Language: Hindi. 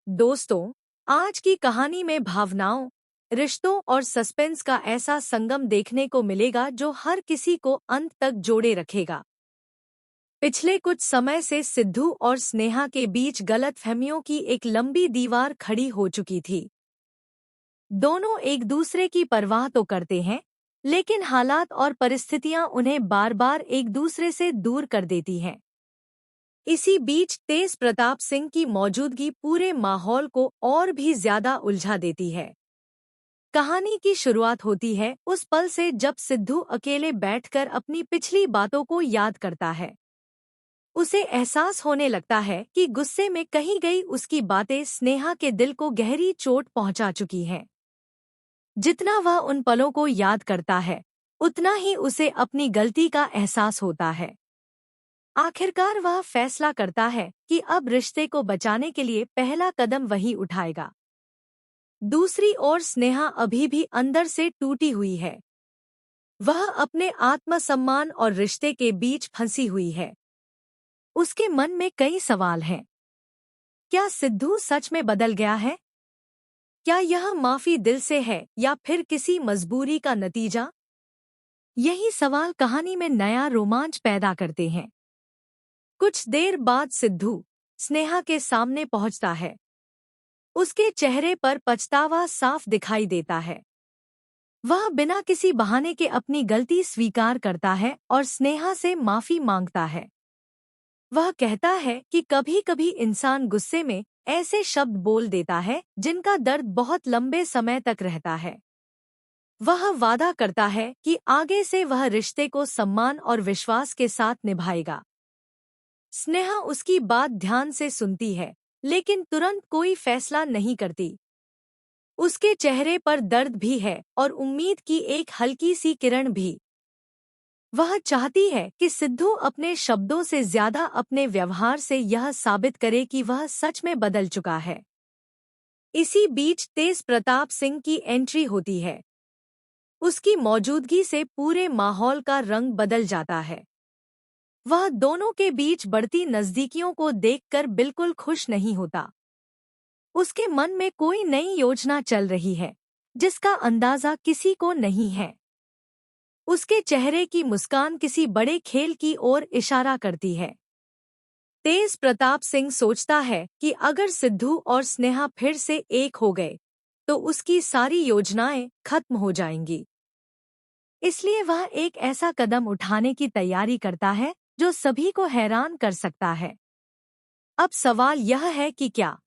दोस्तों, आज की कहानी में भावनाओं, रिश्तों और सस्पेंस का ऐसा संगम देखने को मिलेगा जो हर किसी को अंत तक जोड़े रखेगा। पिछले कुछ समय से सिद्धू और स्नेहा के बीच गलतफहमियों की एक लंबी दीवार खड़ी हो चुकी थी। दोनों एक दूसरे की परवाह तो करते हैं, लेकिन हालात और परिस्थितियां उन्हें बार-बार एक दूसरे से दूर कर देती हैं। इसी बीच तेज प्रताप सिंह की मौजूदगी पूरे माहौल को और भी ज्यादा उलझा देती है। कहानी की शुरुआत होती है उस पल से जब सिद्धू अकेले बैठकर अपनी पिछली बातों को याद करता है। उसे एहसास होने लगता है कि गुस्से में कही गई उसकी बातें स्नेहा के दिल को गहरी चोट पहुंचा चुकी हैं। जितना वह उन पलों को याद करता है, उतना ही उसे अपनी गलती का एहसास होता है। आखिरकार वह फैसला करता है कि अब रिश्ते को बचाने के लिए पहला कदम वही उठाएगा। दूसरी ओर स्नेहा अभी भी अंदर से टूटी हुई है। वह अपने आत्मसम्मान और रिश्ते के बीच फंसी हुई है। उसके मन में कई सवाल हैं। क्या सिद्धू सच में बदल गया है? क्या यह माफी दिल से है या फिर किसी मजबूरी का नतीजा? यही सवाल कहानी में नया रोमांच पैदा करते हैं। कुछ देर बाद सिद्धू स्नेहा के सामने पहुंचता है। उसके चेहरे पर पछतावा साफ दिखाई देता है। वह बिना किसी बहाने के अपनी गलती स्वीकार करता है और स्नेहा से माफी मांगता है। वह कहता है कि कभी-कभी इंसान गुस्से में ऐसे शब्द बोल देता है जिनका दर्द बहुत लंबे समय तक रहता है। वह वादा करता है कि आगे से वह रिश्ते को सम्मान और विश्वास के साथ निभाएगा। स्नेहा उसकी बात ध्यान से सुनती है, लेकिन तुरंत कोई फैसला नहीं करती। उसके चेहरे पर दर्द भी है और उम्मीद की एक हल्की सी किरण भी। वह चाहती है कि सिद्धू अपने शब्दों से ज्यादा अपने व्यवहार से यह साबित करे कि वह सच में बदल चुका है। इसी बीच तेज प्रताप सिंह की एंट्री होती है। उसकी मौजूदगी से पूरे माहौल का रंग बदल जाता है। वह दोनों के बीच बढ़ती नजदीकियों को देखकर बिल्कुल खुश नहीं होता। उसके मन में कोई नई योजना चल रही है, जिसका अंदाजा किसी को नहीं है। उसके चेहरे की मुस्कान किसी बड़े खेल की ओर इशारा करती है। तेज प्रताप सिंह सोचता है कि अगर सिद्धू और स्नेहा फिर से एक हो गए, तो उसकी सारी योजनाएं खत्म हो जाएंगी। इसलिए वह एक ऐसा कदम उठाने की तैयारी करता है जो सभी को हैरान कर सकता है। अब सवाल यह है कि क्या